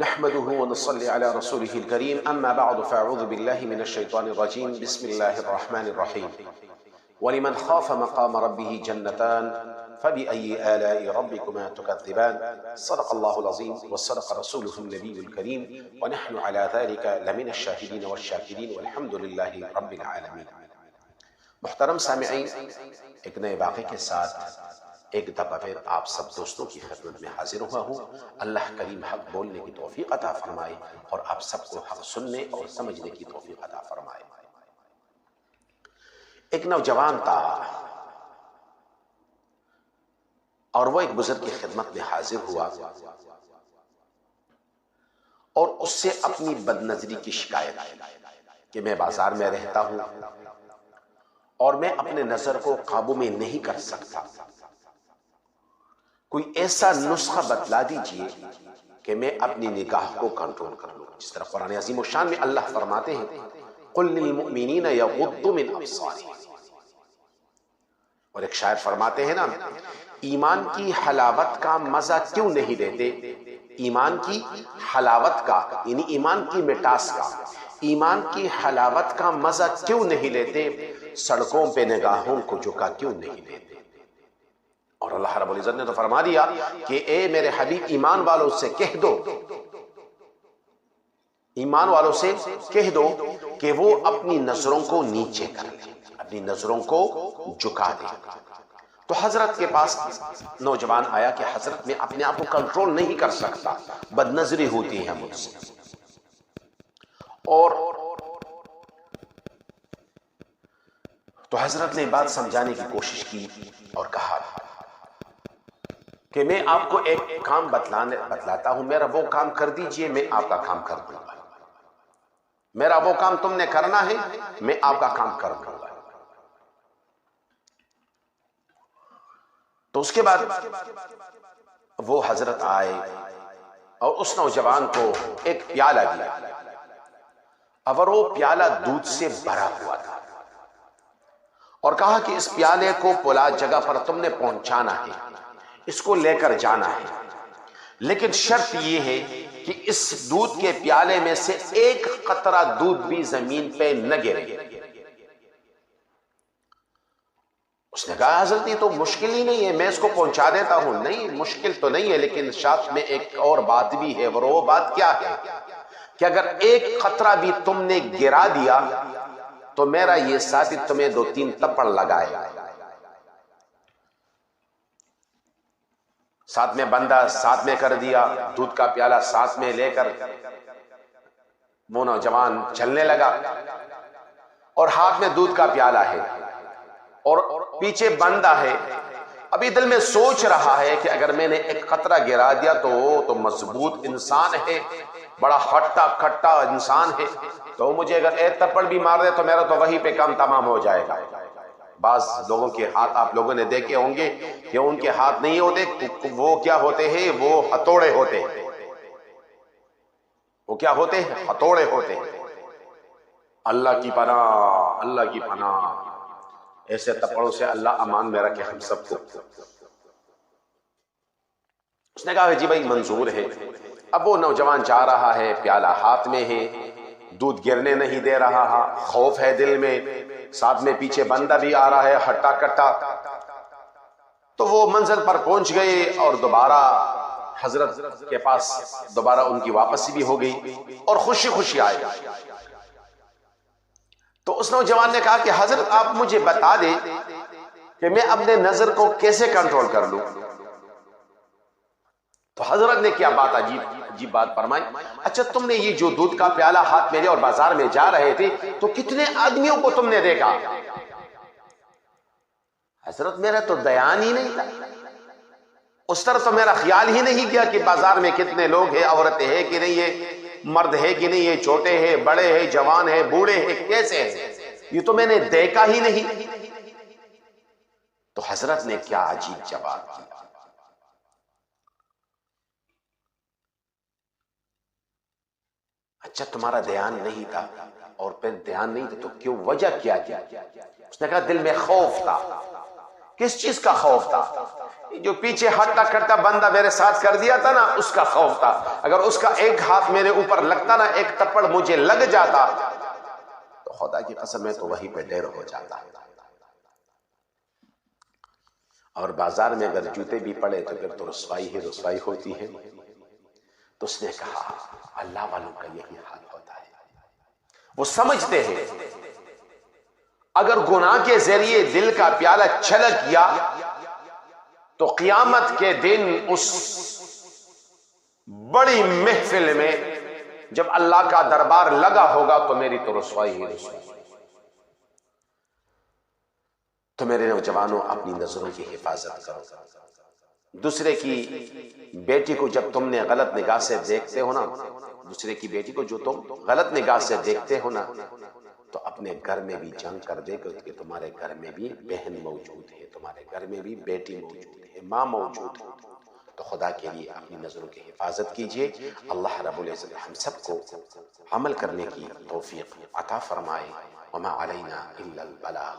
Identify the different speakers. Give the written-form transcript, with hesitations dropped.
Speaker 1: نحمده ونصلي على رسوله الكريم أما بعد فأعوذ بالله من الشيطان الرجيم بسم الله الرحمن الرحيم ولمن خاف مقام ربه جنتان فبأي آلاء ربكما تكذبان صدق الله العظيم وصدق رسوله النبي الكريم ونحن على ذلك لمن الشاهدين والشاكرين والحمد لله رب العالمين۔ محترم سامعین، ایک نئے واقعے کے ساتھ ایک دفعہ پھر آپ سب دوستوں کی خدمت میں حاضر ہوا ہوں۔ اللہ کریم حق بولنے کی توفیق عطا فرمائے اور آپ سب کو حق سننے اور سمجھنے کی توفیق عطا فرمائے۔ ایک نوجوان تھا اور وہ ایک بزرگ کی خدمت میں حاضر ہوا اور اس سے اپنی بد نظری کی شکایت آئی کہ میں بازار میں رہتا ہوں اور میں اپنے نظر کو قابو میں نہیں کر سکتا، کوئی ایسا نسخہ بتلا دیجئے کہ میں اپنی نگاہ کو کنٹرول کر لوں۔ جس طرح قرآن عظیم و شان میں اللہ فرماتے ہیں قُلْ لِلْمُؤْمِنِينَ يَغُضُّوا مِنْ أَبْصَارِهِمْ، اور ایک شاعر فرماتے ہیں نا، ایمان کی حلاوت کا مزہ کیوں نہیں لیتے، ایمان کی حلاوت کا یعنی ایمان کی مٹاس کا، ایمان کی حلاوت کا مزہ کیوں نہیں لیتے، سڑکوں پہ نگاہوں کو جھکا کیوں نہیں لیتے۔ اور اللہ رب العزت نے تو فرما دیا کہ اے میرے حبیب ایمان والوں سے کہہ دو، ایمان والوں سے کہہ دو کہ وہ اپنی نظروں کو نیچے کر لیں، اپنی نظروں کو جھکا دیں۔ تو حضرت کے پاس نوجوان آیا کہ حضرت میں اپنے آپ کو کنٹرول نہیں کر سکتا، بد نظری ہوتی ہے مجھ سے، اور تو حضرت نے بات سمجھانے کی کوشش کی اور کہا کہ میں آپ کو ایک کام بتلاتا ہوں، میرا وہ کام کر دیجئے، میں آپ کا کام کر دوں گا، میرا وہ کام تم نے کرنا ہے، میں آپ کا کام کر دوں گا۔ تو اس کے بعد وہ حضرت آئے اور اس نوجوان کو ایک پیالہ دیا، اور وہ پیالہ دودھ سے بھرا ہوا تھا، اور کہا کہ اس پیالے کو پلا جگہ پر تم نے پہنچانا ہے، اس کو لے کر جانا ہے، لیکن شرط یہ ہے کہ اس دودھ کے پیالے میں سے ایک قطرہ دودھ بھی زمین پہ نہ گرے۔ اس نے کہا حضرت یہ تو مشکل ہی نہیں ہے، میں اس کو پہنچا دیتا ہوں۔ نہیں مشکل تو نہیں ہے، لیکن ساتھ میں ایک اور بات بھی ہے، اور وہ بات کیا ہے کہ اگر ایک قطرہ بھی تم نے گرا دیا تو میرا یہ ساتھی تمہیں 2-3 تپڑ لگائے گا۔ ساتھ میں بندہ ساتھ میں کر دیا، دودھ کا پیالہ ساتھ میں لے کر وہ نوجوان چلنے لگا، اور ہاتھ میں دودھ کا پیالہ ہے اور پیچھے بندہ ہے۔ ابھی دل میں سوچ رہا ہے کہ اگر میں نے ایک قطرہ گرا دیا تو وہ تو مضبوط انسان ہے، بڑا ہٹا کھٹا انسان ہے، تو مجھے اگر ایک تپڑ بھی مار دے تو میرا تو وہی پہ کام تمام ہو جائے گا۔ بعض لوگوں کے ہاتھ آپ لوگوں نے دیکھے ہوں گے کہ ان کے ہاتھ نہیں ہوتے، وہ کیا ہوتے ہیں، وہ ہتھوڑے ہوتے ہیں، وہ کیا ہوتے ہیں، ہتھوڑے ہوتے ہیں۔ اللہ کی پناہ، اللہ کی پناہ، ایسے تپڑوں سے اللہ امان میں رکھے ہم سب کو۔ اس نے کہا جی بھائی منظور ہے۔ اب وہ نوجوان جا رہا ہے، پیالہ ہاتھ میں ہے، دودھ گرنے نہیں دے رہا ہے، خوف ہے دل میں، ساتھ میں پیچھے بندہ بھی آ رہا ہے ہٹا کٹا۔ تو وہ منزل پر پہنچ گئے اور دوبارہ حضرت کے پاس دوبارہ ان کی واپسی بھی ہو گئی اور خوشی خوشی آئے۔ تو اس نوجوان نے کہا کہ حضرت آپ مجھے بتا دیں کہ میں اپنے نظر کو کیسے کنٹرول کر لوں۔ تو حضرت نے کیا بات عجیب بات فرمائی، اچھا تم نے یہ جو دودھ کا پیالہ ہاتھ میں لے اور بازار میں جا رہے تھے تو کتنے آدمیوں کو تم نے دیکھا؟ حضرت میرا تو دیان ہی نہیں تھا، اس طرح تو میرا خیال ہی نہیں کیا کہ بازار میں کتنے لوگ ہیں، عورتیں ہیں کہ نہیں ہے، مرد ہے کہ نہیں ہے، چھوٹے ہیں بڑے ہیں جوان ہیں بوڑھے ہیں، کیسے ہیں، یہ تو میں نے دیکھا ہی نہیں۔ تو حضرت نے کیا عجیب جواب دیا، اچھا تمہارا دھیان نہیں تھا، اور پھر دھیان نہیں تھا تو کیوں، وجہ کیا؟ اس نے کہا دل میں خوف تھا کس چیز کا خوف تھا؟ جو پیچھے ہٹتا کرتا بندہ میرے ساتھ کر دیا تھا نا، اس کا خوف تھا. اگر اس کا ایک ہاتھ میرے اوپر لگتا نا، ایک تپڑ مجھے لگ جاتا تو خدا کی قسم ہے تو وہیں پہ ڈیر ہو جاتا. اور بازار میں اگر جوتے بھی پڑے تو پھر تو رسوائی ہی رسوائی ہوتی ہے. تو اس نے کہا اللہ والوں کا یہی حال ہوتا ہے. وہ سمجھتے ہیں اگر گناہ کے ذریعے دل کا پیالہ چھلک گیا تو قیامت کے دن اس بڑی محفل میں جب اللہ کا دربار لگا ہوگا تو میری تو رسوائی ہی رسوائی. تو میرے نوجوانوں اپنی نظروں کی حفاظت کرو. دوسرے کی بیٹی کو جب تم نے غلط نگاہ سے دیکھتے ہو نا، دوسرے کی بیٹی کو جو تم غلط نگاہ سے دیکھتے ہو نا، تو اپنے گھر میں بھی جنگ کر دے کہ تمہارے گھر میں بھی بہن موجود ہے، تمہارے گھر میں بھی بیٹی موجود ہے، ماں موجود ہے. تو خدا کے لیے اپنی نظروں کی حفاظت کیجئے. اللہ رب العزت ہم سب کو عمل کرنے کی توفیق عطا فرمائے. وما علینا الا البلاغ.